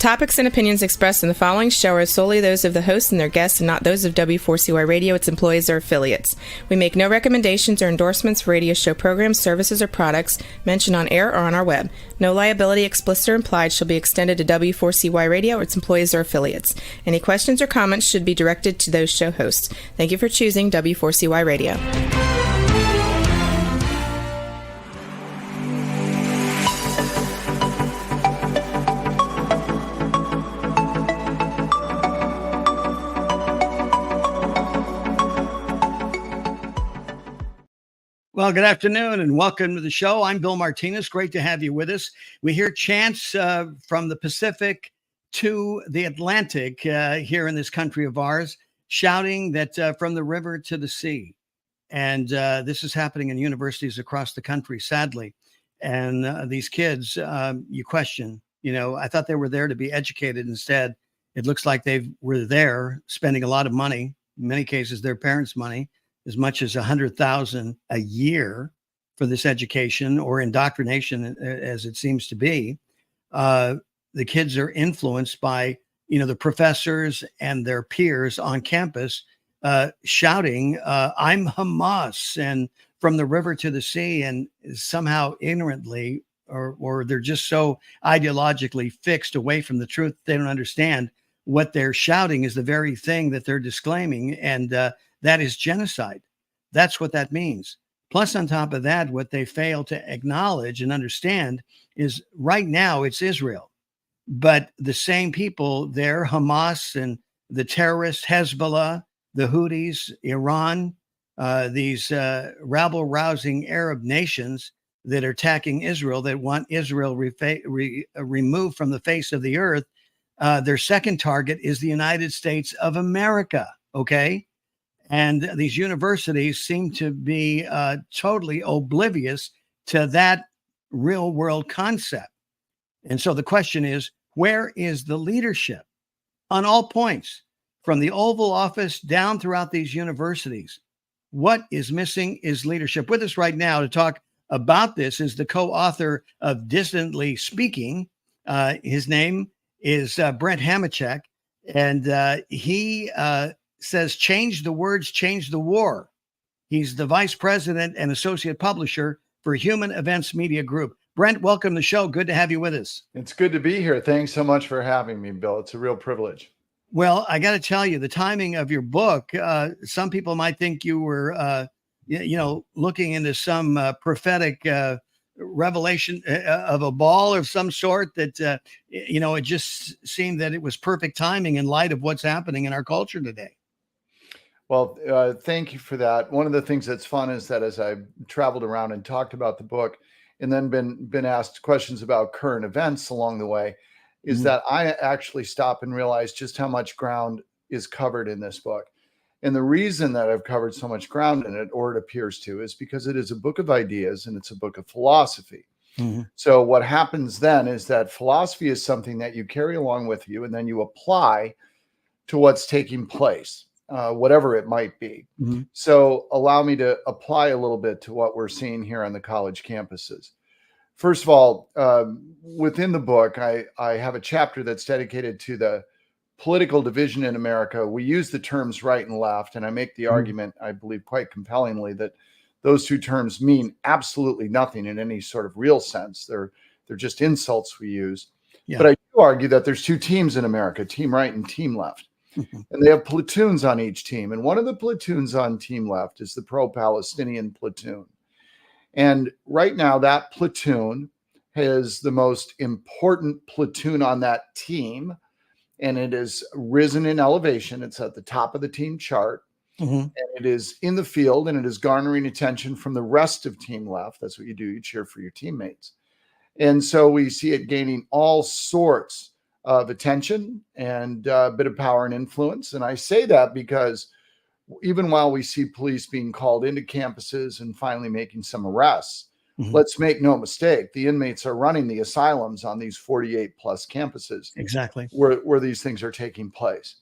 topics and opinions expressed in the following show are solely those of the host and their guests and not those of W4CY Radio, its employees, or affiliates. We make no recommendations or endorsements for radio show programs, services, or products mentioned on air or on our web. No liability, explicit or implied, shall be extended to W4CY Radio or its employees or affiliates. Any questions or comments should be directed to those show hosts. Thank you for choosing W4CY Radio. Well, good afternoon and welcome to the show. I'm Bill Martinez. Great to have you with us. We hear chants from the Pacific to the Atlantic here in this country of ours, shouting that from the river to the sea. And this is happening in universities across the country, sadly. And these kids, you question, I thought they were there to be educated. Instead, it looks like they were there spending a lot of money, in many cases, their parents' money, as much as $100,000 a year for this education or indoctrination, as it seems to be. The kids are influenced by, the professors and their peers on campus shouting, "I'm Hamas," and from the river to the sea, and somehow ignorantly, or they're just so ideologically fixed away from the truth, they don't understand what they're shouting is the very thing that they're disclaiming, and that is genocide. That's what that means. Plus, on top of that, what they fail to acknowledge and understand is right now it's Israel. But the same people there, Hamas and the terrorists, Hezbollah, the Houthis, Iran, these rabble-rousing Arab nations that are attacking Israel, that want Israel removed from the face of the earth, their second target is the United States of America, okay? And these universities seem to be totally oblivious to that real world concept. And so the question is, where is the leadership on all points, from the Oval Office down throughout these universities? What is missing is leadership. With us right now to talk about this is the co-author of Dissidently Speaking. His name is Brent Hamachek, and he says, change the words, change the war. He's the vice president and associate publisher for Human Events Media Group. Brent, welcome to the show. Good to have you with us. It's good to be here. Thanks so much for having me, Bill. It's a real privilege. Well, I got to tell you, the timing of your book, some people might think you were, looking into some prophetic revelation of a ball of some sort that, it just seemed that it was perfect timing in light of what's happening in our culture today. Well, thank you for that. One of the things that's fun is that as I traveled around and talked about the book and then been asked questions about current events along the way, is that I actually stop and realize just how much ground is covered in this book. And the reason that I've covered so much ground in it, or it appears to, is because it is a book of ideas and it's a book of philosophy. So what happens then is that philosophy is something that you carry along with you and then you apply to what's taking place. Whatever it might be. So allow me to apply a little bit to what we're seeing here on the college campuses. First of all, within the book, I have a chapter that's dedicated to the political division in America. We use the terms right and left, and I make the argument, I believe quite compellingly, that those two terms mean absolutely nothing in any sort of real sense. They're just insults we use. Yeah. But I do argue that there's two teams in America, team right and team left. And they have platoons on each team. And one of the platoons on team left is the pro-Palestinian platoon. And right now, that platoon is the most important platoon on that team. And it has risen in elevation. It's at the top of the team chart. And it is in the field, and it is garnering attention from the rest of team left. That's what you do. You cheer for your teammates. And so we see it gaining all sorts of attention and a bit of power and influence. And I say that because even while we see police being called into campuses and finally making some arrests, let's make no mistake, the inmates are running the asylums on these 48 plus campuses. Exactly. Where these things are taking place.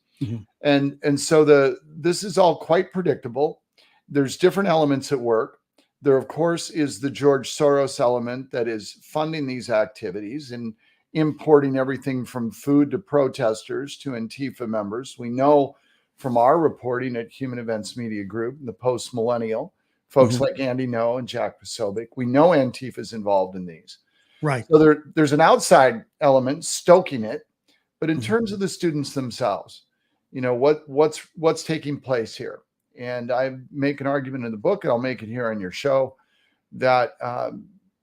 And so this is all quite predictable. There's different elements at work. There, of course, is the George Soros element that is funding these activities. And importing everything from food to protesters to Antifa members. We know from our reporting at Human Events Media Group, the post-millennial, folks like Andy No and Jack Posobiec, we know Antifa is involved in these. Right. So there's an outside element stoking it, but in terms of the students themselves, you know, what's taking place here? And I make an argument in the book, and I'll make it here on your show, that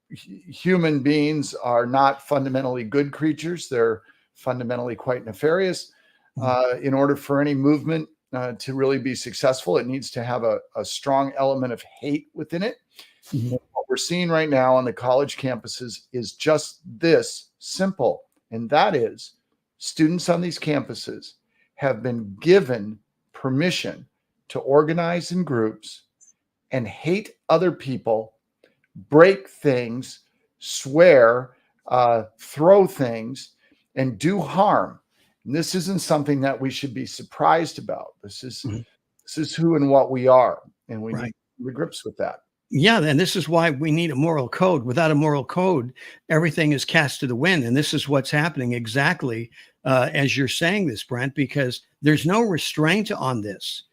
human beings are not fundamentally good creatures. They're fundamentally quite nefarious. In order for any movement to really be successful, it needs to have a strong element of hate within it. What we're seeing right now on the college campuses is just this simple, and that is students on these campuses have been given permission to organize in groups and hate other people, break things, swear, throw things, and do harm. And this isn't something that we should be surprised about. This is who and what we are, and we need to be grips with that. Yeah, and this is why we need a moral code. Without a moral code, everything is cast to the wind. And this is what's happening exactly as you're saying this, Brent, because there's no restraint on this.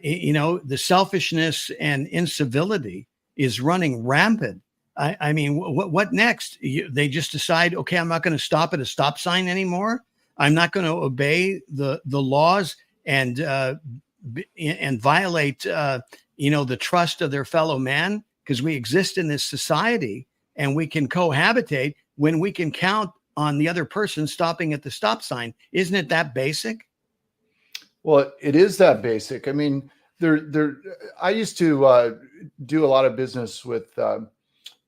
You know, the selfishness and incivility is running rampant. I mean, what next? They just decide, okay, I'm not going to stop at a stop sign anymore. I'm not going to obey the laws and violate you know, the trust of their fellow man, because we exist in this society and we can cohabitate when we can count on the other person stopping at the stop sign. Isn't it that basic? Well, it is that basic. I mean, I used to do a lot of business with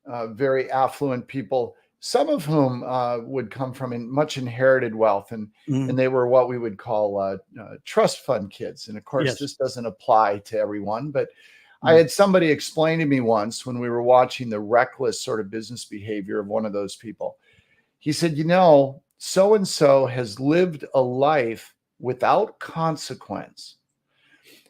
very affluent people, some of whom would come from much inherited wealth, and they were what we would call trust fund kids. And of course, this doesn't apply to everyone, but I had somebody explain to me once when we were watching the reckless sort of business behavior of one of those people. He said, you know, so-and-so has lived a life without consequence.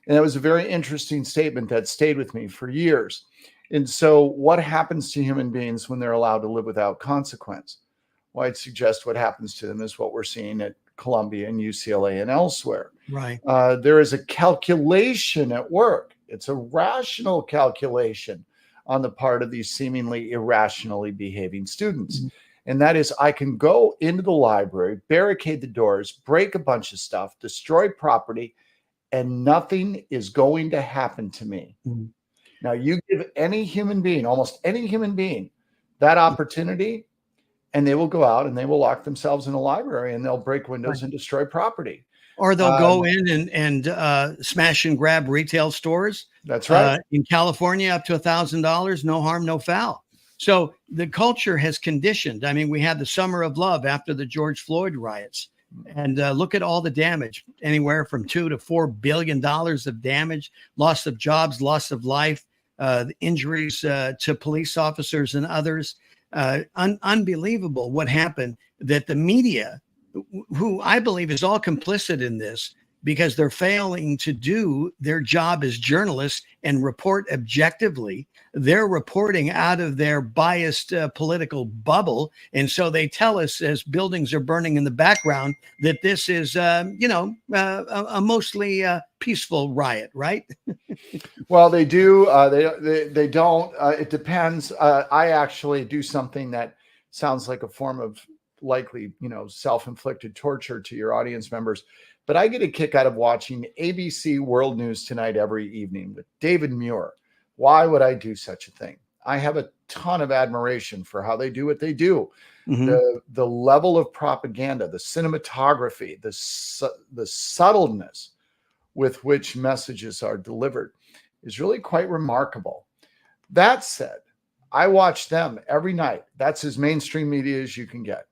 And that was a very interesting statement that stayed with me for years. And so what happens to human beings when they're allowed to live without consequence? Well, I'd suggest what happens to them is what we're seeing at Columbia and UCLA and elsewhere. Right. There is a calculation at work. It's a rational calculation on the part of these seemingly irrationally behaving students. And that is, I can go into the library, barricade the doors, break a bunch of stuff, destroy property, and nothing is going to happen to me. Now, you give any human being, almost any human being, that opportunity, and they will go out and they will lock themselves in a library and they'll break windows and destroy property. Or they'll go in and smash and grab retail stores. That's right. In California, up to $1,000, no harm, no foul. So the culture has conditioned. I mean, we had the Summer of Love after the George Floyd riots. And look at all the damage, anywhere from $2 to $4 billion of damage, loss of jobs, loss of life, injuries to police officers and others. Unbelievable what happened, that the media, who I believe is all complicit in this, because they're failing to do their job as journalists and report objectively. They're reporting out of their biased political bubble. And so they tell us, as buildings are burning in the background, that this is, a mostly peaceful riot, right? Well, they do. They don't. It depends. I actually do something that sounds like a form of likely, self-inflicted torture to your audience members. But I get a kick out of watching ABC World News Tonight every evening with David Muir. Why would I do such a thing? I have a ton of admiration for how they do what they do. The level of propaganda, the cinematography, the subtleness with which messages are delivered is really quite remarkable. That said, I watch them every night. That's as mainstream media as you can get.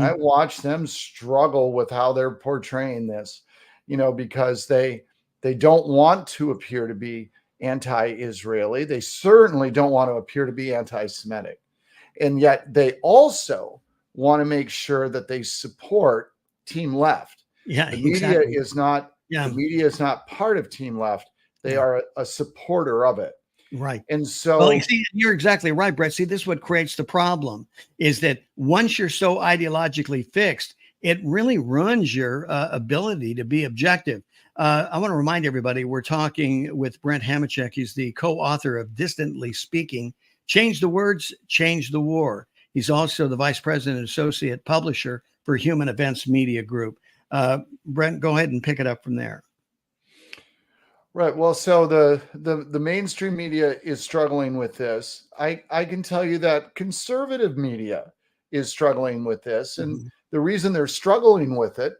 I watch them struggle with how they're portraying this, because they don't want to appear to be anti-Israeli. They certainly don't want to appear to be anti-Semitic. And yet they also want to make sure that they support Team Left. Yeah, the media is not. The media is not part of Team Left. They are a supporter of it. Right. And so, Well, you see, you're exactly right, Brett. See, this is what creates the problem is that once you're so ideologically fixed, it really ruins your ability to be objective. I want to remind everybody we're talking with Brent Hamachek. He's the co-author of Dissidently Speaking, Change the Words, Change the War. He's also the vice president and associate publisher for Human Events Media Group. Brent, go ahead and pick it up from there. right. Well, so the mainstream media is struggling with this. I can tell you that conservative media is struggling with this. And the reason they're struggling with it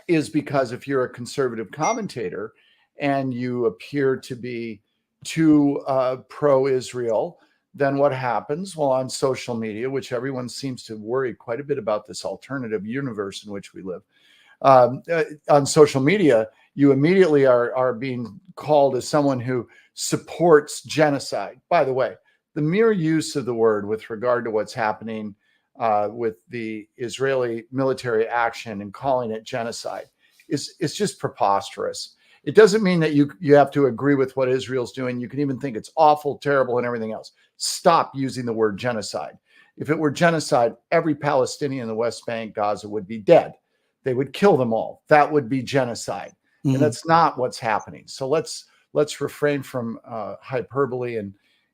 is because if you're a conservative commentator and you appear to be too pro-Israel, then what happens? Well, on social media, which everyone seems to worry quite a bit about this alternative universe in which we live, on social media, you immediately are being called as someone who supports genocide. By the way, the mere use of the word with regard to what's happening with the Israeli military action and calling it genocide is just preposterous. It doesn't mean that you have to agree with what Israel's doing. You can even think it's awful, terrible, and everything else. Stop using the word genocide. If it were genocide, every Palestinian in the West Bank, Gaza would be dead. They would kill them all. That would be genocide. And that's not what's happening. So let's refrain from hyperbole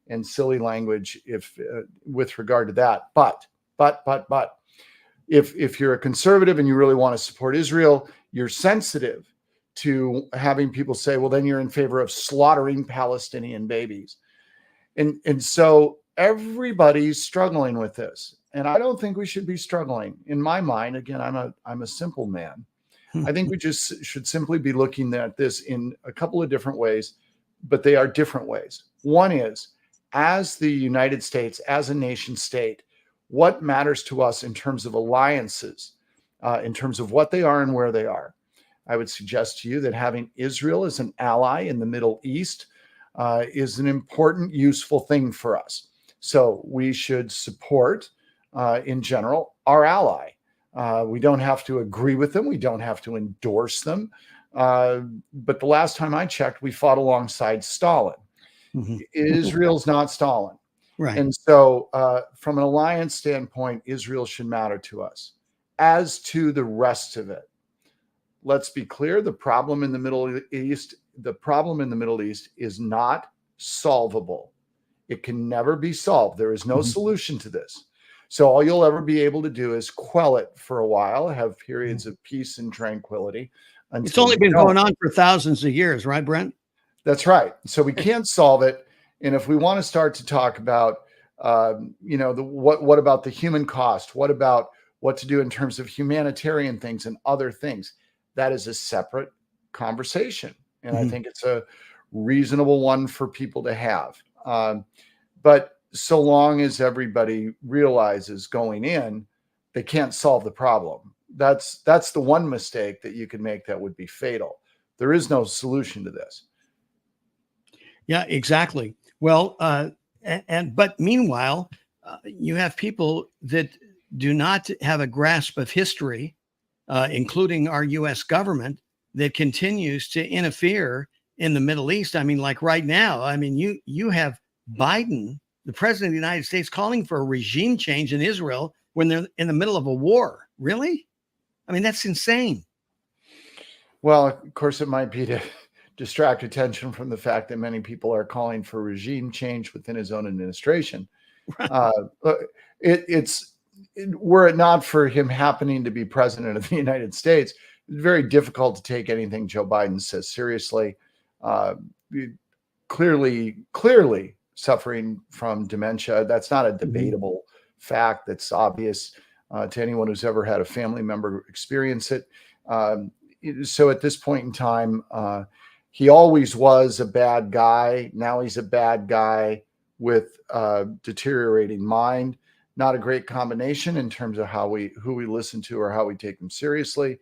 and silly language if with regard to that. But if you're a conservative and you really want to support Israel, you're sensitive to having people say, well, then you're in favor of slaughtering Palestinian babies. And so everybody's struggling with this. And I don't think we should be struggling. In my mind, again, I'm a simple man. I think we just should simply be looking at this in a couple of different ways, but they are different ways. One is, as the United States, as a nation state, what matters to us in terms of alliances, in terms of what they are and where they are. I would suggest to you that having Israel as an ally in the Middle East is an important, useful thing for us. So we should support, in general, our ally. We don't have to agree with them. We don't have to endorse them. But the last time I checked, we fought alongside Stalin. Israel's not Stalin. Right. And so from an alliance standpoint, Israel should matter to us. As to the rest of it, let's be clear, the problem in the Middle East is not solvable. It can never be solved. There is no solution to this. So all you'll ever be able to do is quell it for a while, have periods of peace and tranquility. It's only been going on for thousands of years, right, Brent? That's right. So we can't solve it. And if we want to start to talk about, what about the human cost? What about what to do in terms of humanitarian things and other things? That is a separate conversation. And I think it's a reasonable one for people to have. But so long as everybody realizes going in, they can't solve the problem. That's the one mistake that you can make that would be fatal. There is no solution to this. Yeah, exactly. Well, but meanwhile, you have people that do not have a grasp of history, including our U.S. government, that continues to interfere in the Middle East. I mean, like right now, I mean, you have Biden, the president of the United States, calling for a regime change in Israel when they're in the middle of a war. Really? I mean, that's insane. Well, of course, it might be to distract attention from the fact that many people are calling for regime change within his own administration. Were it not for him happening to be president of the United States, it's very difficult to take anything Joe Biden says seriously. Clearly suffering from dementia. That's not a debatable fact. That's obvious to anyone who's ever had a family member experience it. So at this point in time, he always was a bad guy. Now he's a bad guy with a deteriorating mind. Not a great combination in terms of who we listen to or how we take them seriously.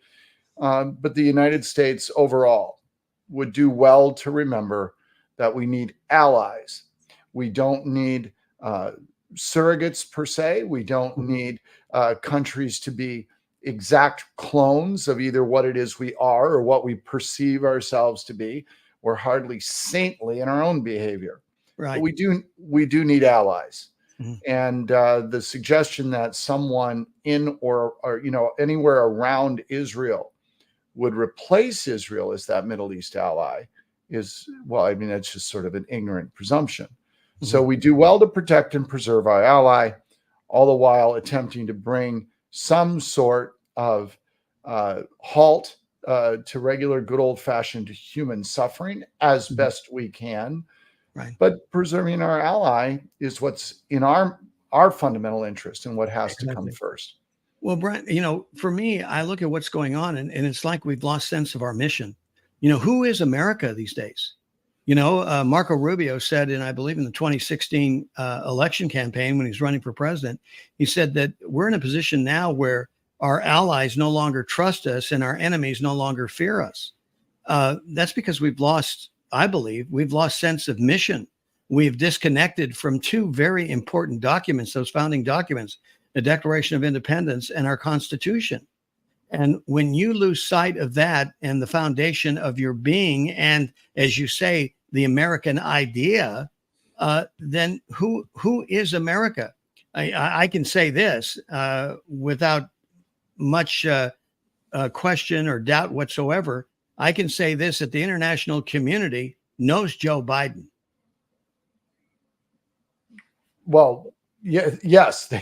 But the United States overall would do well to remember that we need allies. We don't need surrogates per se. We don't need countries to be exact clones of either what it is we are or what we perceive ourselves to be. We're hardly saintly in our own behavior. Right. But we do need allies. Mhm. And the suggestion that someone in or anywhere around Israel would replace Israel as that Middle East ally is, well, I mean, that's just sort of an ignorant presumption. So we do well to protect and preserve our ally, all the while attempting to bring some sort of halt to regular good old-fashioned human suffering as best we can. Right. But preserving our ally is what's in our fundamental interest and what has to come first. Well, Brent, for me, I look at what's going on and it's like we've lost sense of our mission. Who is America these days? Marco Rubio said, I believe in the 2016 election campaign when he's running for president, he said that we're in a position now where our allies no longer trust us and our enemies no longer fear us. That's because I believe we've lost sense of mission. We've disconnected from two very important documents, those founding documents, the Declaration of Independence and our Constitution. And when you lose sight of that and the foundation of your being, and as you say, the American idea, then who is America? I can say this without much question or doubt whatsoever. I can say this, that the international community knows Joe Biden. Well, yes,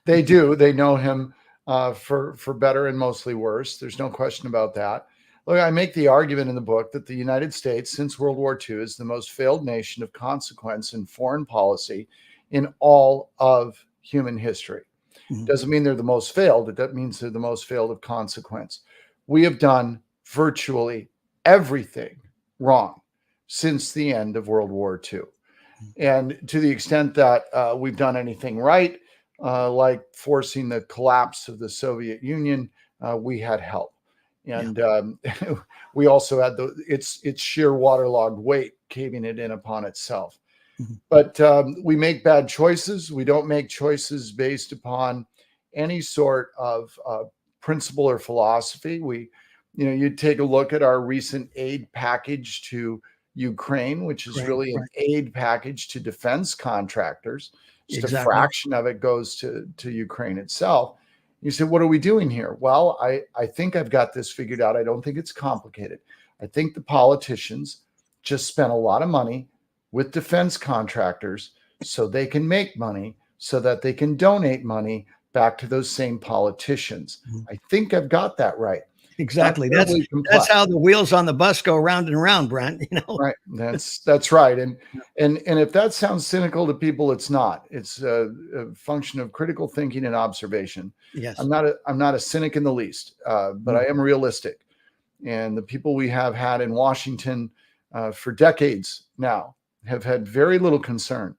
they do. They know him for better and mostly worse. There's no question about that. Look, I make the argument in the book that the United States, since World War II, is the most failed nation of consequence in foreign policy in all of human history. Doesn't mean they're the most failed. That means they're the most failed of consequence. We have done virtually everything wrong since the end of World War II. And to the extent that we've done anything right, like forcing the collapse of the Soviet Union, we had help. And we also had its sheer waterlogged weight caving it in upon itself. But we make bad choices. We don't make choices based upon any sort of principle or philosophy. You take a look at our recent aid package to Ukraine, which is really an aid package to defense contractors. Just a fraction of it goes to Ukraine itself. You say, what are we doing here? Well, I think I've got this figured out. I don't think it's complicated. I think the politicians just spent a lot of money with defense contractors so they can make money, so that they can donate money back to those same politicians. I think I've got that right. Exactly. That's how the wheels on the bus go round and round, Brent. Right. That's right. And if that sounds cynical to people, it's not. It's a function of critical thinking and observation. Yes. I'm not a cynic in the least, but I am realistic. And the people we have had in Washington for decades now have had very little concern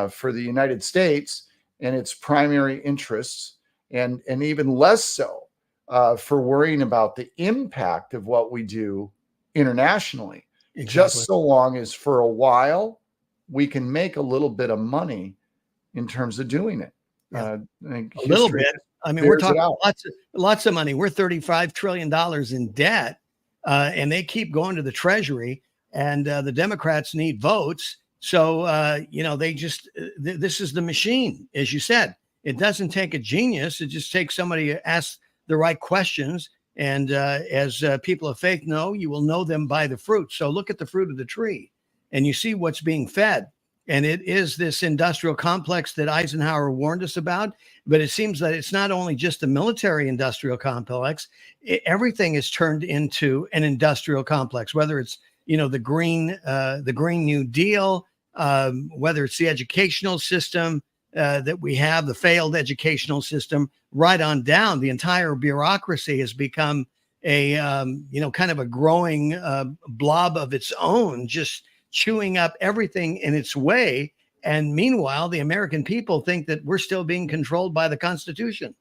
for the United States and its primary interests, and even less so for worrying about the impact of what we do internationally, just so long as for a while we can make a little bit of money in terms of doing it. A little bit. I mean, we're talking lots of money. We're $35 trillion in debt, and they keep going to the Treasury, and the Democrats need votes. So, this is the machine, as you said. It doesn't take a genius. It just takes somebody who asks the right questions. And as people of faith know, you will know them by the fruit. So look at the fruit of the tree and you see what's being fed. And it is this industrial complex that Eisenhower warned us about. But it seems that it's not only just the military industrial complex. Everything is turned into an industrial complex, whether it's, the Green New Deal, whether it's the educational system that we have, the failed educational system, right on down. The entire bureaucracy has become a, kind of a growing blob of its own, just chewing up everything in its way. And meanwhile, the American people think that we're still being controlled by the Constitution.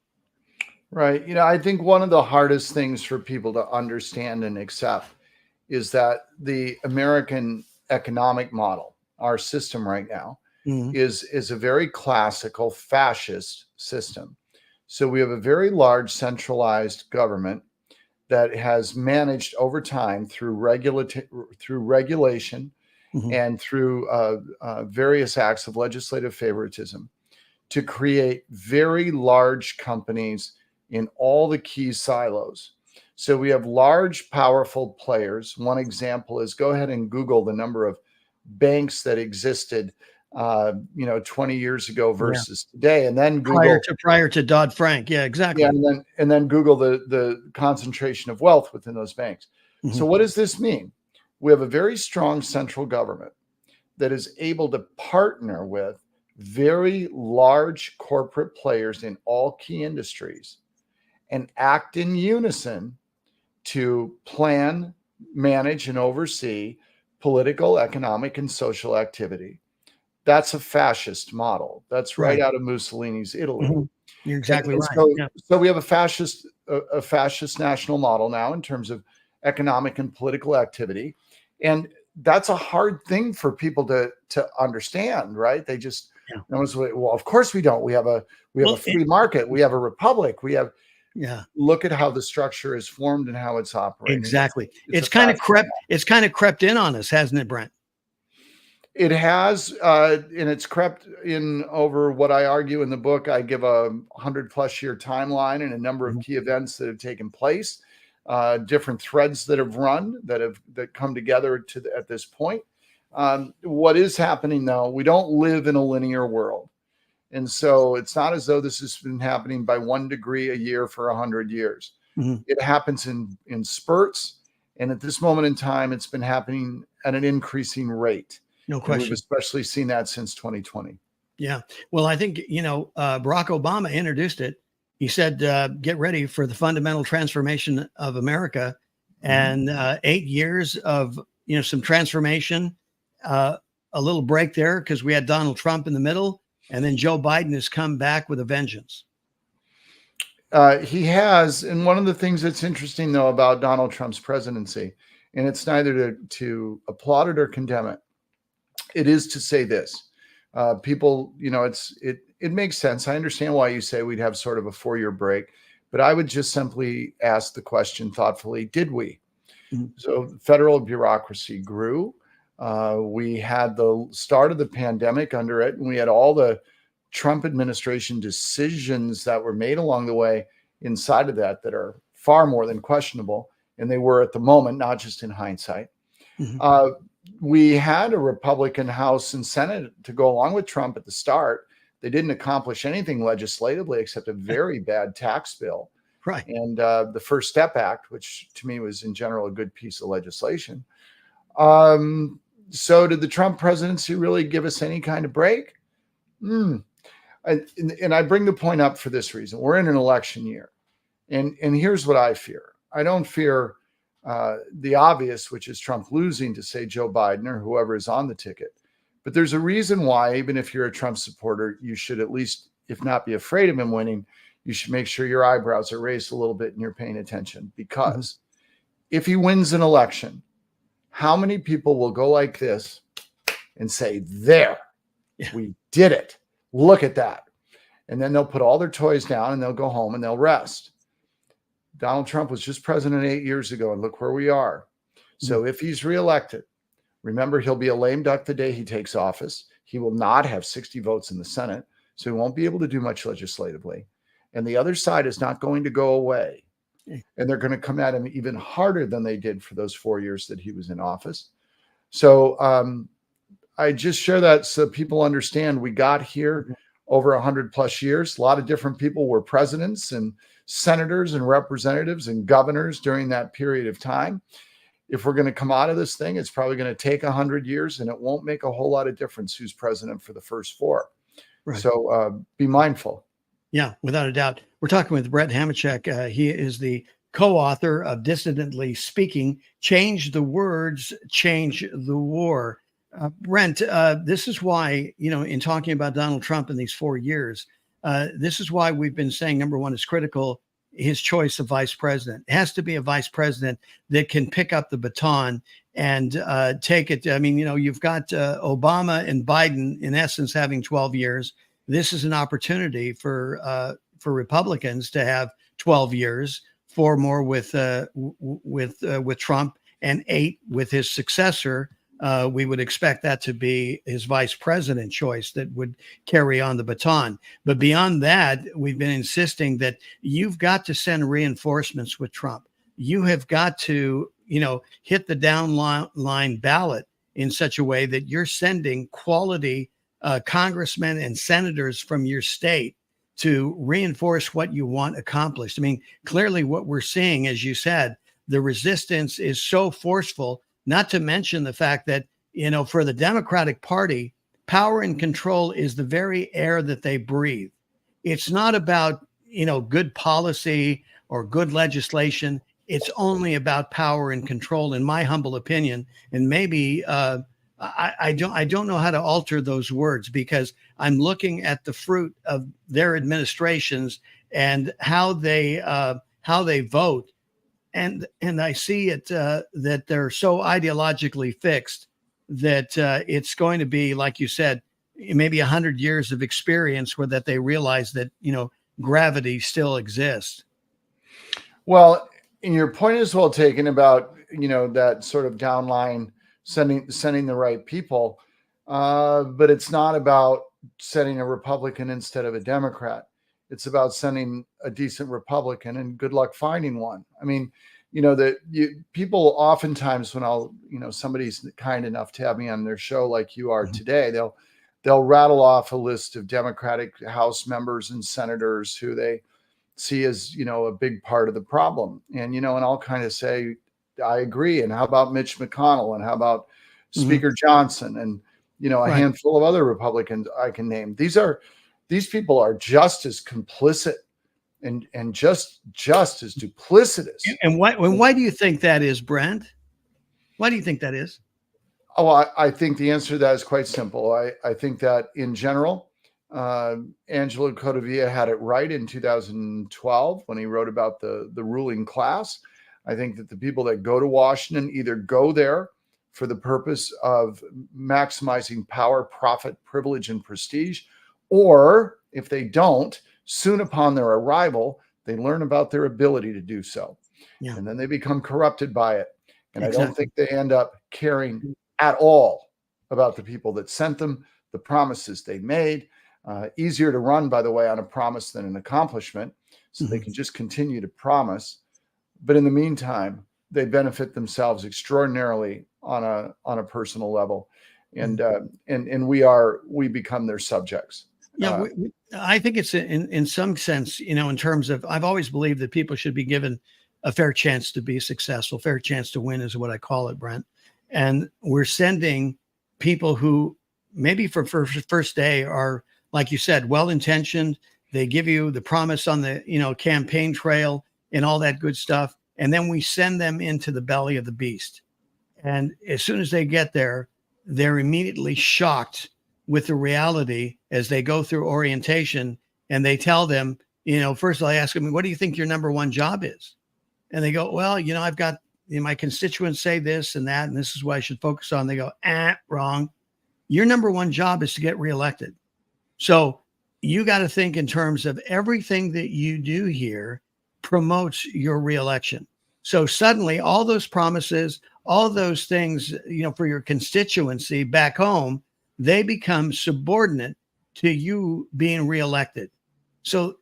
Right. I think one of the hardest things for people to understand and accept is that the American economic model, our system right now, is a very classical fascist system. So we have a very large centralized government that has managed over time through regulation and through various acts of legislative favoritism to create very large companies in all the key silos. So we have large, powerful players. One example is, go ahead and Google the number of banks that existed 20 years ago versus today, and then Google prior to Dodd-Frank. Yeah, exactly. Yeah, and then Google the concentration of wealth within those banks. So what does this mean? We have a very strong central government that is able to partner with very large corporate players in all key industries and act in unison to plan, manage, and oversee political, economic, and social activity. That's a fascist model. That's right out of Mussolini's Italy. You're exactly right. So we have a fascist national model now in terms of economic and political activity. And that's a hard thing for people to understand, right? They just, well, of course we don't. We have a free market. We have a republic. We have, look at how the structure is formed and how it's operating. Exactly. It's kind of crept in on us, hasn't it, Brent? It has, and it's crept in over what I argue in the book. I give a 100+ year timeline and a number of key events that have taken place, different threads that have run that come together at this point. What is happening though, we don't live in a linear world. And so it's not as though this has been happening by 1 degree a year for 100 years. It happens in spurts. And at this moment in time, it's been happening at an increasing rate. No question. And we've especially seen that since 2020. Yeah. Well, I think, Barack Obama introduced it. He said, get ready for the fundamental transformation of America. And 8 years of, some transformation, a little break there because we had Donald Trump in the middle. And then Joe Biden has come back with a vengeance. He has. And one of the things that's interesting, though, about Donald Trump's presidency, and it's neither to applaud it or condemn it, it is to say this. People, it makes sense. I understand why you say we'd have sort of a 4-year break, but I would just simply ask the question thoughtfully, did we? So federal bureaucracy grew. We had the start of the pandemic under it, and we had all the Trump administration decisions that were made along the way inside of that are far more than questionable. And they were at the moment, not just in hindsight. We had a Republican House and Senate to go along with Trump at the start. They didn't accomplish anything legislatively except a very bad tax bill. Right. And the First Step Act, which to me was in general a good piece of legislation. So did the Trump presidency really give us any kind of break? And I bring the point up for this reason. We're in an election year. And here's what I fear. I don't fear the obvious, which is Trump losing to, say, Joe Biden or whoever is on the ticket. But there's a reason why, even if you're a Trump supporter, you should at least, if not be afraid of him winning, you should make sure your eyebrows are raised a little bit and you're paying attention. Because if he wins an election, how many people will go like this and say, there, we did it. Look at that. And then they'll put all their toys down and they'll go home and they'll rest. Donald Trump was just president 8 years ago, and look where we are. So if he's reelected, remember, he'll be a lame duck the day he takes office. He will not have 60 votes in the Senate, so he won't be able to do much legislatively. And the other side is not going to go away. And they're going to come at him even harder than they did for those 4 years that he was in office. So I just share that so people understand we got here over 100+ years. A lot of different people were presidents and senators and representatives and governors during that period of time. If we're going to come out of this thing, it's probably going to take 100 years, and it won't make a whole lot of difference who's president for the first 4. Right. So be mindful. Yeah, without a doubt. We're talking with Brent Hamachek. He is the co-author of Dissidently Speaking, Change the Words, Change the War. Brent, this is why, in talking about Donald Trump in these 4 years, this is why we've been saying, number one, is critical, his choice of vice president. It has to be a vice president that can pick up the baton and take it. I mean, you've got Obama and Biden, in essence, having 12 years. This is an opportunity for Republicans to have 12 years, 4 more with Trump, and 8 with his successor, we would expect that to be his vice president choice that would carry on the baton. But beyond that, we've been insisting that you've got to send reinforcements with Trump. You have got to, hit the downline ballot in such a way that you're sending quality congressmen and senators from your state to reinforce what you want accomplished. I mean, clearly what we're seeing, as you said, the resistance is so forceful, not to mention the fact that, for the Democratic Party, power and control is the very air that they breathe. It's not about, good policy or good legislation. It's only about power and control, in my humble opinion. And maybe I don't know how to alter those words, because I'm looking at the fruit of their administrations and how they vote. And I see it that they're so ideologically fixed that it's going to be, like you said, maybe 100 years of experience where that they realize that, gravity still exists. Well, and your point is well taken about, that sort of downline sending the right people. But it's not about sending a Republican instead of a Democrat. It's about sending a decent Republican, and good luck finding one. I mean, people oftentimes, when somebody's kind enough to have me on their show like you are today, they'll rattle off a list of Democratic House members and senators who they see as, a big part of the problem. And, and I'll kind of say, I agree. And how about Mitch McConnell? And how about Speaker Johnson? And, a handful of other Republicans I can name. These people are just as complicit and just as duplicitous. And why do you think that is, Brent? Why do you think that is? Oh, I think the answer to that is quite simple. I think that in general, Angelo Codevilla had it right in 2012 when he wrote about the ruling class. I think that the people that go to Washington either go there for the purpose of maximizing power, profit, privilege, and prestige, or if they don't, soon upon their arrival, they learn about their ability to do so. Yeah. And then they become corrupted by it. And exactly. I don't think they end up caring at all about the people that sent them, the promises they made. Easier to run, by the way, on a promise than an accomplishment. So they can just continue to promise. But in the meantime, they benefit themselves extraordinarily on a personal level. And we become their subjects. Yeah, I think it's in some sense, in terms of, I've always believed that people should be given a fair chance to be successful. Fair chance to win is what I call it, Brent. And we're sending people who maybe for first day are, like you said, well-intentioned. They give you the promise on the, campaign trail and all that good stuff. And then we send them into the belly of the beast. And as soon as they get there, they're immediately shocked with the reality as they go through orientation. And they tell them, first of all, I ask them, what do you think your number one job is? And they go, well, I've got my constituents say this and that, and this is what I should focus on. They go, wrong. Your number one job is to get reelected. So you got to think in terms of everything that you do here promotes your reelection. So suddenly all those promises, all those things, for your constituency back home, they become subordinate to you being reelected. So,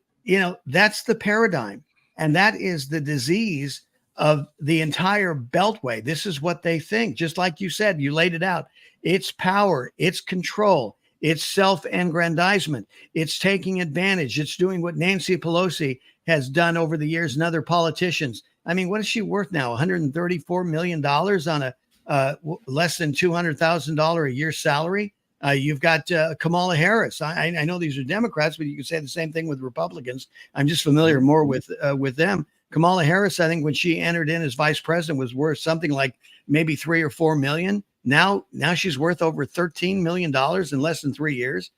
that's the paradigm. And that is the disease of the entire Beltway. This is what they think. Just like you said, you laid it out. It's power, it's control, it's self-aggrandizement, it's taking advantage. It's doing what Nancy Pelosi has done over the years and other politicians. I mean, what is she worth now? $134 million on a less than $200,000 a year salary. You've got Kamala Harris. I know these are Democrats, but you can say the same thing with Republicans. I'm just familiar more with them. Kamala Harris, I think when she entered in as vice president, was worth something like maybe $3 or $4 million. Now she's worth over $13 million in less than 3 years.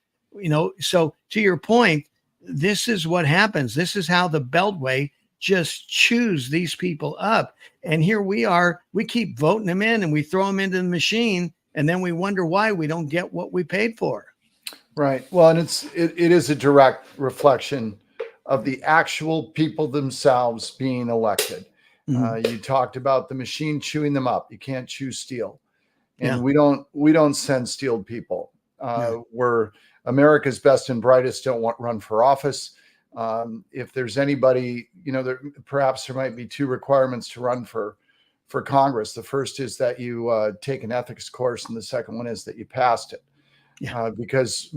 So to your point, this is what happens. This is how the Beltway just chews these people up. And here we are, we keep voting them in and we throw them into the machine. And then we wonder why we don't get what we paid for. Right. Well, and it is a direct reflection of the actual people themselves being elected. You talked about the machine chewing them up. You can't chew steel. and Yeah. we don't send steeled people. We're America's best and brightest don't run for office. If there's anybody, perhaps there might be two requirements to run for Congress. The first is that you take an ethics course, and the second one is that you passed it. Yeah. Because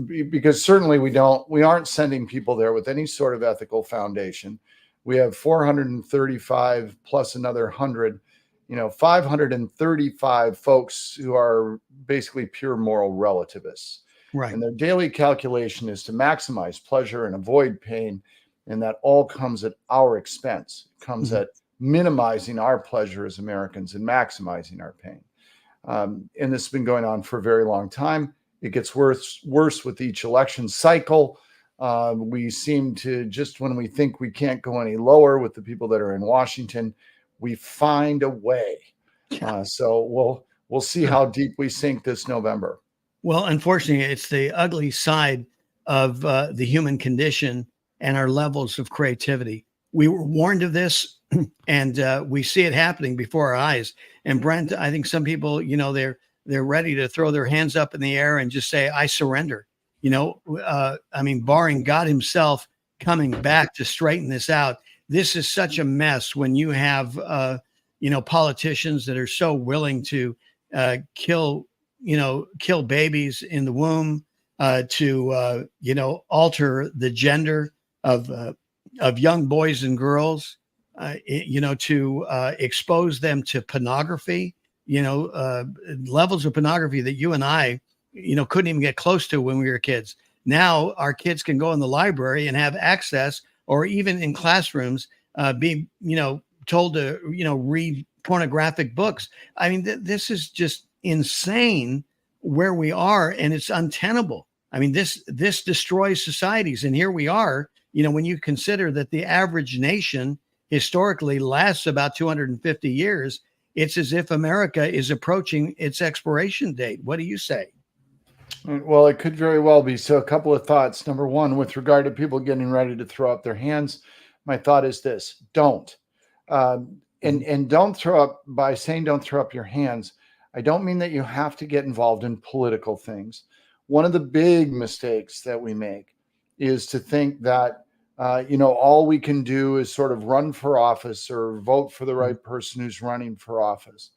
certainly we aren't sending people there with any sort of ethical foundation. We have 435 plus another 100, 535 folks who are basically pure moral relativists. Right. And their daily calculation is to maximize pleasure and avoid pain. And that all comes at our expense. It comes at minimizing our pleasure as Americans and maximizing our pain. And this has been going on for a very long time. It gets worse with each election cycle. We seem to, just when we think we can't go any lower with the people that are in Washington, we find a way. So we'll see how deep we sink this November. Well, unfortunately, it's the ugly side of the human condition and our levels of creativity. We were warned of this, and we see it happening before our eyes. And Brent, I think some people, they're ready to throw their hands up in the air and just say, I surrender. Barring God himself coming back to straighten this out, this is such a mess when you have, politicians that are so willing to kill babies in the womb, to alter the gender of young boys and girls, to expose them to pornography, levels of pornography that you and I, couldn't even get close to when we were kids. Now our kids can go in the library and have access, or even in classrooms, be, told to, read pornographic books. I mean, this is just insane where we are, and it's untenable. I mean, this destroys societies. And here we are, when you consider that the average nation historically lasts about 250 years, it's as if America is approaching its expiration date. What do you say? Well, it could very well be. So a couple of thoughts. Number one, with regard to people getting ready to throw up their hands, my thought is this: don't. And don't throw up. By saying don't throw up your hands, I don't mean that you have to get involved in political things. One of the big mistakes that we make is to think that, all we can do is sort of run for office or vote for the right person who's running for office.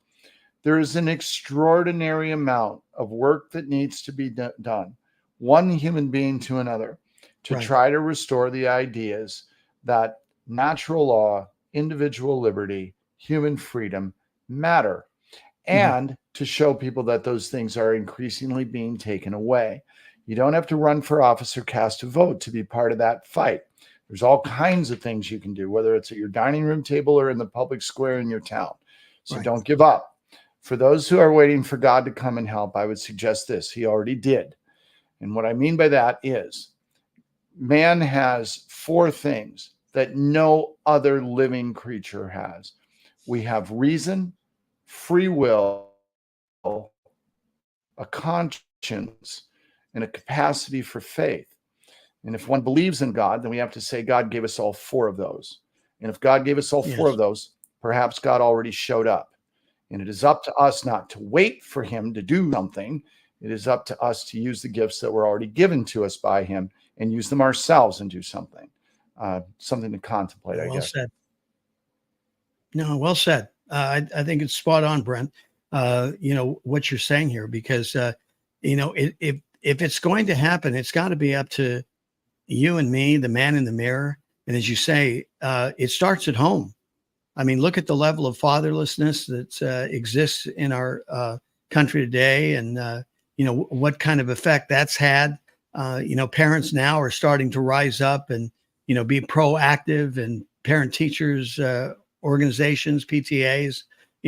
There is an extraordinary amount of work that needs to be done, one human being to another, to try to restore the ideas that natural law, individual liberty, human freedom matter, and to show people that those things are increasingly being taken away. You don't have to run for office or cast a vote to be part of that fight. There's all kinds of things you can do, whether it's at your dining room table or in the public square in your town. So don't give up. For those who are waiting for God to come and help, I would suggest this. He already did. And what I mean by that is man has four things that no other living creature has. We have reason, free will, a conscience, and a capacity for faith. And if one believes in God, then we have to say God gave us all four of those. And if God gave us all four of those, perhaps God already showed up. And it is up to us not to wait for him to do something. It is up to us to use the gifts that were already given to us by him and use them ourselves and do something. Something to contemplate, I guess. Said. No, well said. I think it's spot on, Brent. What you're saying here, because, if it's going to happen, it's got to be up to you and me, the man in the mirror. And as you say, it starts at home. I mean, look at the level of fatherlessness that exists in our country today, and what kind of effect that's had. Parents now are starting to rise up and be proactive, and parent teachers organizations, PTAs,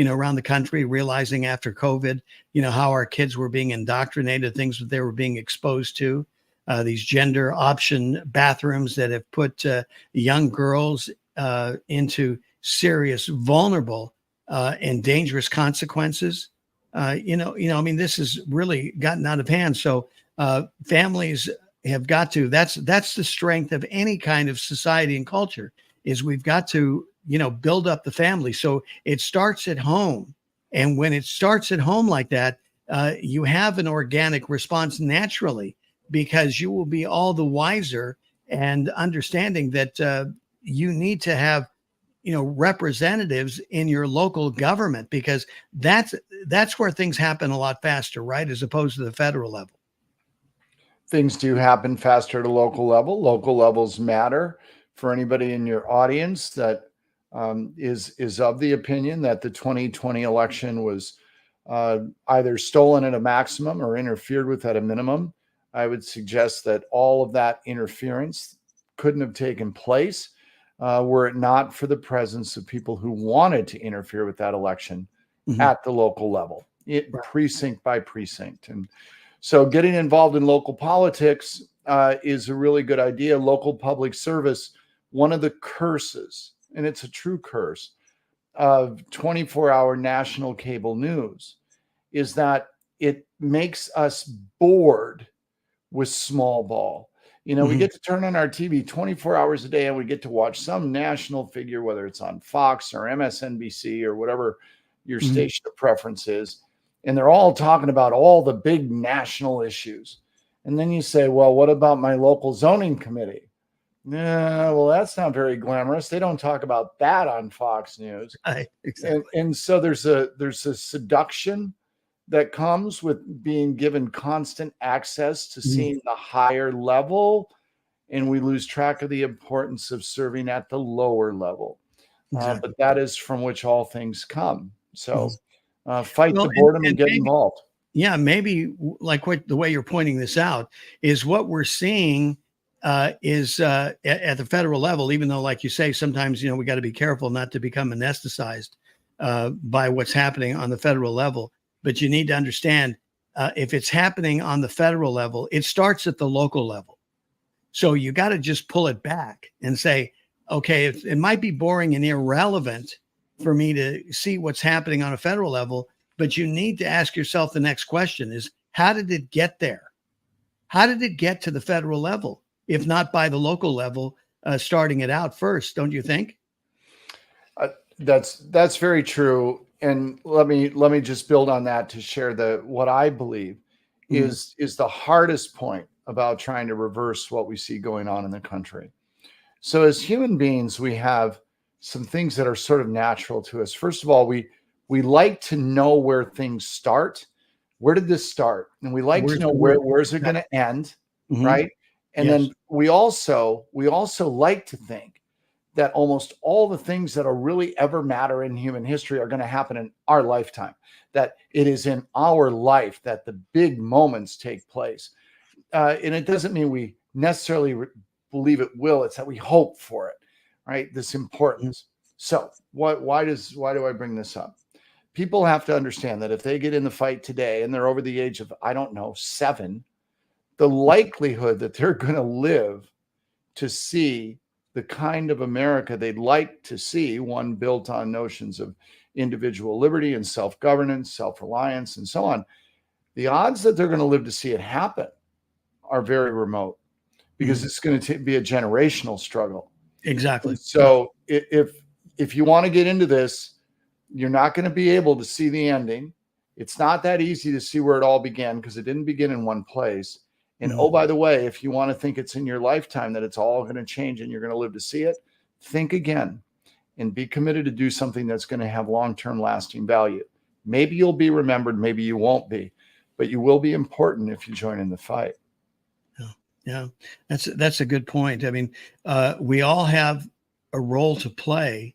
around the country, realizing after COVID, how our kids were being indoctrinated, things that they were being exposed to. These gender option bathrooms that have put young girls into serious, vulnerable, and dangerous consequences. This has really gotten out of hand. So families have got to, that's the strength of any kind of society and culture, is we've got to, build up the family. So it starts at home. And when it starts at home like that, you have an organic response naturally, because you will be all the wiser and understanding that you need to have, representatives in your local government, because that's where things happen a lot faster, right? As opposed to the federal level. Things do happen faster at a local level. Local levels matter. For anybody in your audience that is of the opinion that the 2020 election was either stolen at a maximum or interfered with at a minimum, I would suggest that all of that interference couldn't have taken place were it not for the presence of people who wanted to interfere with that election at the local level, precinct by precinct. And so getting involved in local politics is a really good idea. Local public service, one of the curses, and it's a true curse, of 24-hour national cable news is that it makes us bored with small ball. We get to turn on our TV 24 hours a day and we get to watch some national figure, whether it's on Fox or MSNBC or whatever your station of preference is. And they're all talking about all the big national issues. And then you say, well, what about my local zoning committee? Well, that's not very glamorous. They don't talk about that on Fox News. Exactly. And so there's a seduction that comes with being given constant access to seeing the higher level, and we lose track of the importance of serving at the lower level. Exactly. But that is from which all things come. So fight the boredom and get involved. Yeah, maybe like the way you're pointing this out is what we're seeing is at the federal level, even though, like you say, sometimes, we got to be careful not to become anesthetized by what's happening on the federal level. But you need to understand if it's happening on the federal level, it starts at the local level. So you got to just pull it back and say, okay, it might be boring and irrelevant for me to see what's happening on a federal level, but you need to ask yourself the next question is, how did it get there? How did it get to the federal level, if not by the local level, starting it out first, don't you think? That's very true. And let me just build on that to share what I believe is the hardest point about trying to reverse what we see going on in the country. So as human beings, we have some things that are sort of natural to us. First of all, we like to know where things start. Where did this start? And we like to know where's it going to end, right? And then we also like to think that almost all the things that will really ever matter in human history are going to happen in our lifetime, that it is in our life that the big moments take place. And it doesn't mean we necessarily believe it will. It's that we hope for it, right? This importance. So why do I bring this up? People have to understand that if they get in the fight today and they're over the age of, 7, the likelihood that they're going to live to see the kind of America they'd like to see, one built on notions of individual liberty and self-governance, self-reliance, and so on, the odds that they're going to live to see it happen are very remote, because it's going to be a generational struggle. Exactly. And so if you want to get into this, you're not going to be able to see the ending. It's not that easy to see where it all began, because it didn't begin in one place. And oh, by the way, if you want to think it's in your lifetime that it's all going to change and you're going to live to see it, think again and be committed to do something that's going to have long-term lasting value. Maybe you'll be remembered, maybe you won't be, but you will be important if you join in the fight. Yeah, that's a good point. I mean, we all have a role to play.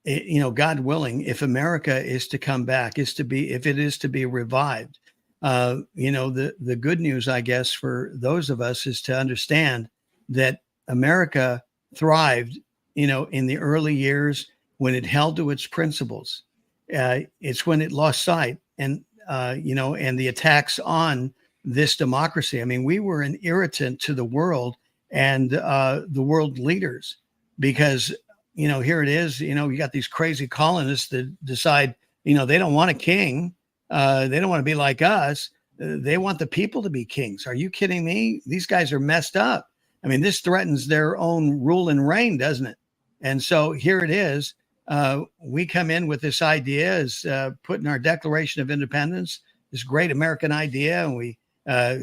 God willing, if America is to come back, if it is to be revived. The good news, I guess, for those of us is to understand that America thrived, in the early years when it held to its principles. It's when it lost sight and the attacks on this democracy. I mean, we were an irritant to the world and the world leaders, because, here it is, you got these crazy colonists that decide, they don't want a king. They don't want to be like us. They want the people to be kings. Are you kidding me? These guys are messed up. I mean, this threatens their own rule and reign, doesn't it? And so here it is. We come in with this idea as put in our Declaration of Independence, this great American idea, and we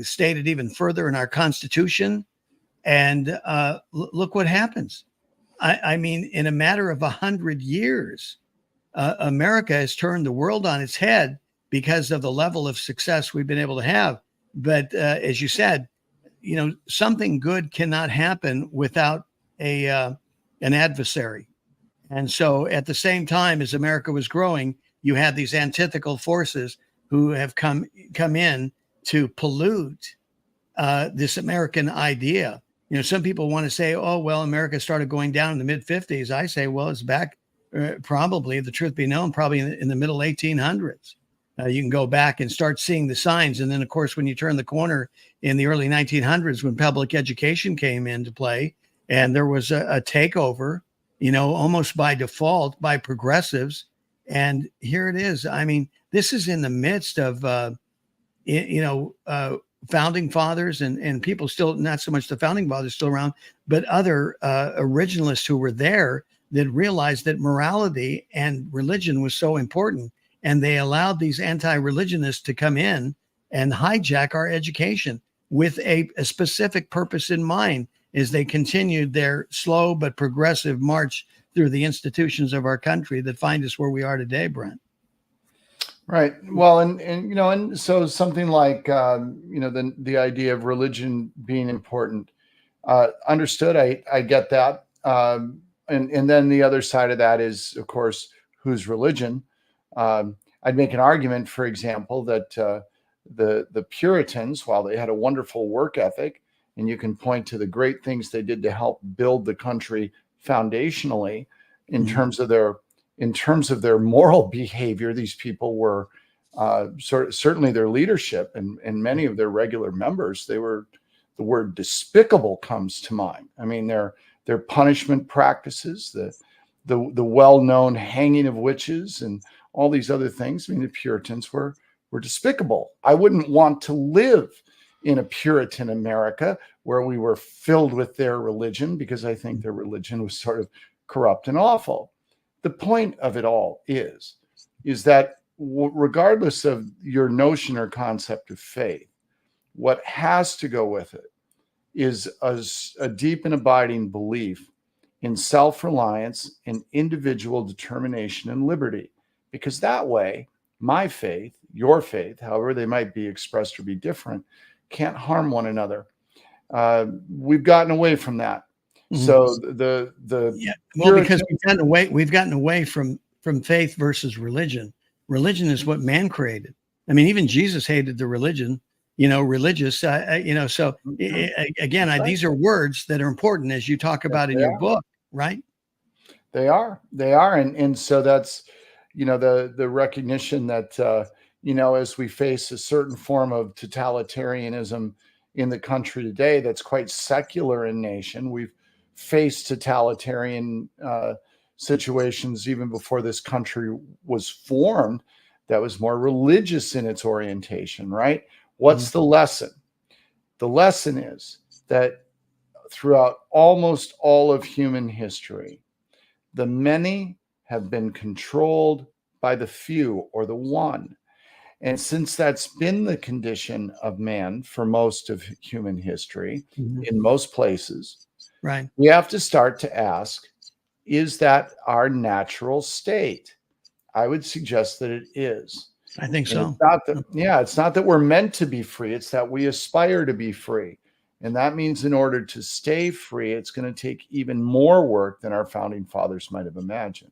stated even further in our Constitution. And look what happens. I mean, in a matter of 100 years, America has turned the world on its head because of the level of success we've been able to have. But as you said, something good cannot happen without an adversary. And so at the same time as America was growing, you had these antithetical forces who have come in to pollute this American idea. Some people want to say, oh, well, America started going down in the mid 50s. I say, well, it's back probably, the truth be known, probably in the middle 1800s. You can go back and start seeing the signs. And then, of course, when you turn the corner in the early 1900s, when public education came into play and there was a takeover, almost by default by progressives. And here it is. I mean, this is in the midst of, founding fathers and people still, not so much the founding fathers still around, but other originalists who were there that realized that morality and religion was so important. And they allowed these anti-religionists to come in and hijack our education with a specific purpose in mind as they continued their slow but progressive march through the institutions of our country that find us where we are today, Brent. Right. Well, and so something like, the idea of religion being important, understood. I get that. And then the other side of that is, of course, whose religion. I'd make an argument, for example, that the Puritans, while they had a wonderful work ethic, and you can point to the great things they did to help build the country foundationally in terms of their moral behavior, these people were certainly their leadership and many of their regular members. They were, the word despicable comes to mind. I mean, their punishment practices, the well-known hanging of witches and all these other things. I mean, the Puritans were despicable. I wouldn't want to live in a Puritan America where we were filled with their religion, because I think their religion was sort of corrupt and awful. The point of it all is that regardless of your notion or concept of faith, what has to go with it is a deep and abiding belief in self-reliance and individual determination and liberty. Because that way, my faith, your faith, however they might be expressed or be different, can't harm one another. We've gotten away from that. So because we've gotten away from faith versus religion. Religion is what man created. I mean, even Jesus hated the religion, religious, so again, these are words that are important as you talk about in your book, right? They are. And so that's, the recognition that, as we face a certain form of totalitarianism in the country today, that's quite secular in nation. We've faced totalitarian situations even before this country was formed that was more religious in its orientation, right? What's the lesson? The lesson is that throughout almost all of human history, the many have been controlled by the few or the one. And since that's been the condition of man for most of human history, in most places, right, we have to start to ask, is that our natural state? I would suggest that it is. I think so. It's not that we're meant to be free. It's that we aspire to be free. And that means in order to stay free, it's going to take even more work than our founding fathers might have imagined.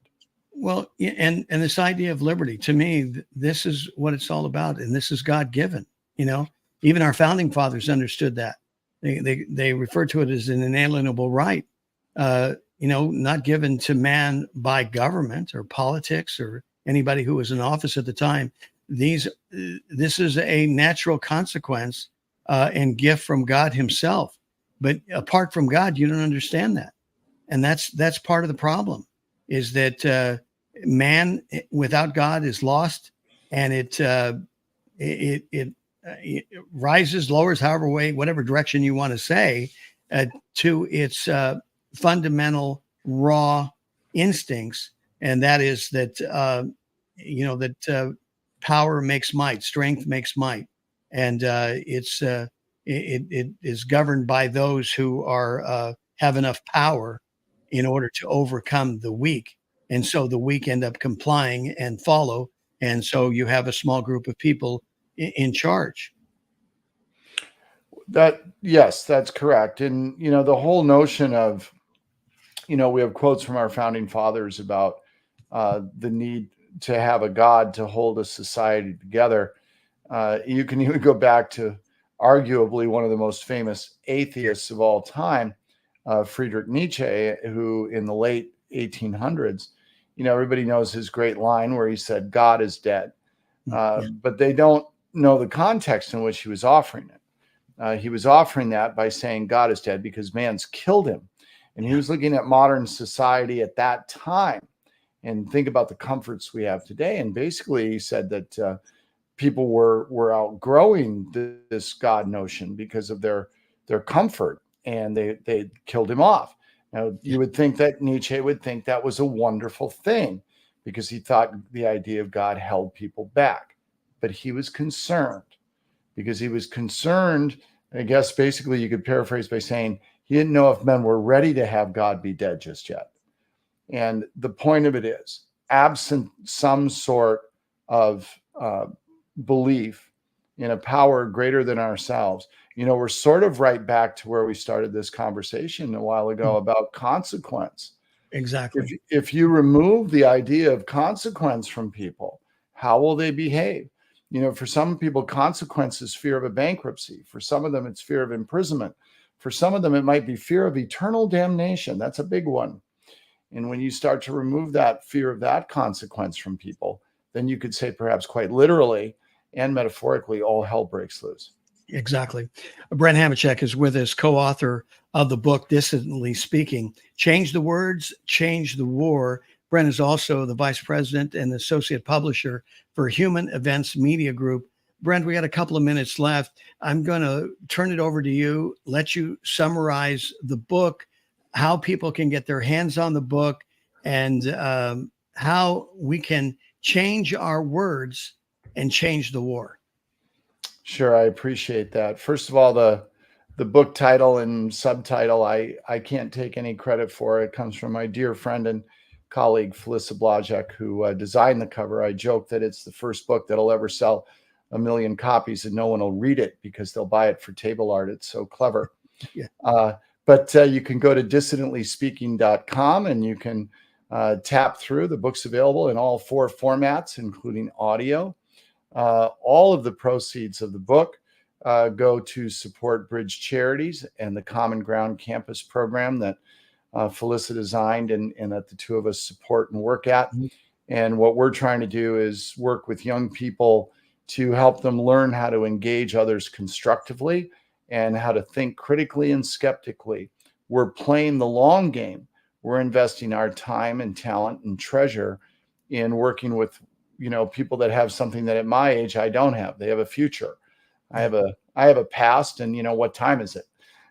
Well, and this idea of liberty, to me, this is what it's all about. And this is God given, even our founding fathers understood that. They refer to it as an inalienable right, not given to man by government or politics or anybody who was in office at the time. This is a natural consequence and gift from God himself. But apart from God, you don't understand that. And that's part of the problem, is that man without God is lost, and it rises, lowers, whatever direction you want to say, to its fundamental raw instincts, and that is that power makes might, strength makes might, and it is governed by those who are have enough power in order to overcome the weak, and so the weak end up complying and follow, and so you have a small group of people in charge. Yes, that's correct. And the whole notion of, we have quotes from our founding fathers about the need to have a God to hold a society together. You can even go back to arguably one of the most famous atheists of all time, Friedrich Nietzsche, who in the late 1800s, everybody knows his great line where he said, God is dead. But they don't know the context in which he was offering it. He was offering that by saying God is dead because man's killed him. And he was looking at modern society at that time and think about the comforts we have today. And basically he said that people were outgrowing this God notion because of their comfort, and they killed him off. Now, you would think that Nietzsche would think that was a wonderful thing because he thought the idea of God held people back. But he was concerned because he was concerned, I guess basically you could paraphrase by saying he didn't know if men were ready to have God be dead just yet. And the point of it is, absent some sort of belief in a power greater than ourselves, we're sort of right back to where we started this conversation a while ago about consequence. Exactly. If you remove the idea of consequence from people, how will they behave? For some people, consequence is fear of a bankruptcy. For some of them, it's fear of imprisonment. For some of them, it might be fear of eternal damnation. That's a big one. And when you start to remove that fear of that consequence from people, then you could say perhaps quite literally and metaphorically, all hell breaks loose. Exactly. Brent Hamachek is with us, co-author of the book, Dissidently Speaking, Change the Words, Change the War. Brent is also the vice president and associate publisher for Human Events Media Group. Brent, we got a couple of minutes left. I'm going to turn it over to you, let you summarize the book, how people can get their hands on the book, and how we can change our words and change the war. Sure, I appreciate that. First of all, the book title and subtitle, I can't take any credit for. It comes from my dear friend and colleague, Felissa Blajek, who designed the cover. I joke that it's the first book that'll ever sell 1 million copies and no one will read it because they'll buy it for table art. It's so clever. Yeah. But you can go to dissidentlyspeaking.com and you can tap through. The book's available in all 4 formats, including audio. All of the proceeds of the book go to support Bridge Charities and the Common Ground Campus program that Felissa designed and that the two of us support and work at. Mm-hmm. And what we're trying to do is work with young people to help them learn how to engage others constructively and how to think critically and skeptically. We're playing the long game. We're investing our time and talent and treasure in working with people that have something that at my age I don't have. They have a future. I have a past, and what time is it?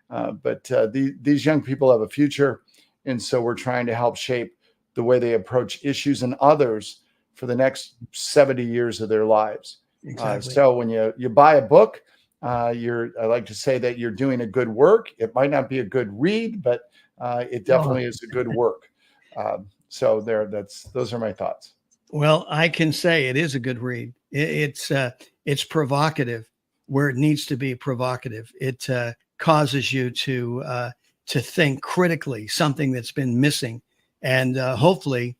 But these young people have a future, and so we're trying to help shape the way they approach issues and others for the next 70 years of their lives. Exactly. So when you buy a book, I like to say that you're doing a good work. It might not be a good read, but it definitely is a good work. So those are my thoughts. Well, I can say it is a good read. It's provocative where it needs to be provocative. It causes you to think critically, something that's been missing, and hopefully,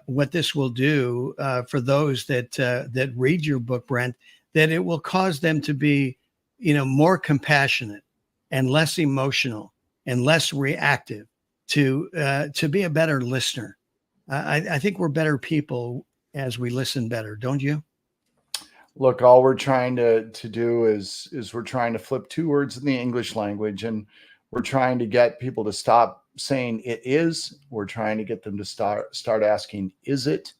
what this will do for those that read your book, Brent, that it will cause them to be, more compassionate and less emotional and less reactive, to be a better listener. I think we're better people as we listen better, don't you? Look, all we're trying to do is we're trying to flip 2 words in the English language, and we're trying to get people to stop saying it is. We're trying to get them to start asking, is it?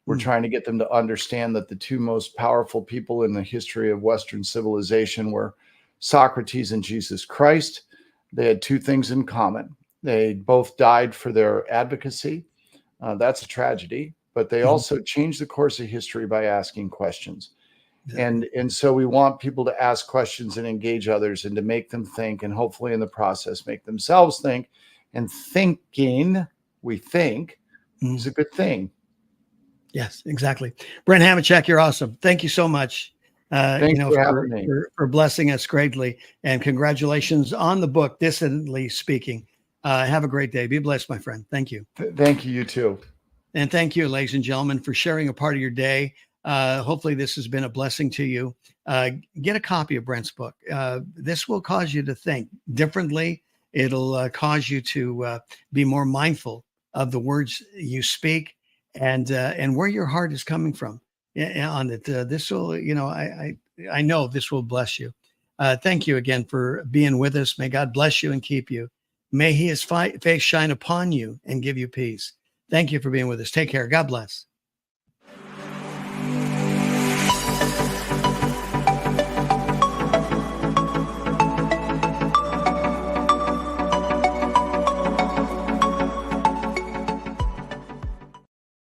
We're trying to get them to understand that the 2 most powerful people in the history of Western civilization were Socrates and Jesus Christ. They had 2 things in common. They both died for their advocacy. That's a tragedy, but they also change the course of history by asking questions. And so we want people to ask questions and engage others and to make them think, and hopefully in the process make themselves think. And thinking, we think, is a good thing. Yes, exactly. Brent Hamachek, you're awesome. Thank you so much. Thanks for having me. For blessing us greatly, and congratulations on the book, Dissidently Speaking. Have a great day. Be blessed, my friend. Thank you. Thank you. You too. And thank you, ladies and gentlemen, for sharing a part of your day. Hopefully this has been a blessing to you. Get a copy of Brent's book. This will cause you to think differently. It'll cause you to be more mindful of the words you speak and where your heart is coming from. On it, this will, I know this will bless you. Thank you again for being with us. May God bless you and keep you. May His face shine upon you and give you peace. Thank you for being with us. Take care. God bless.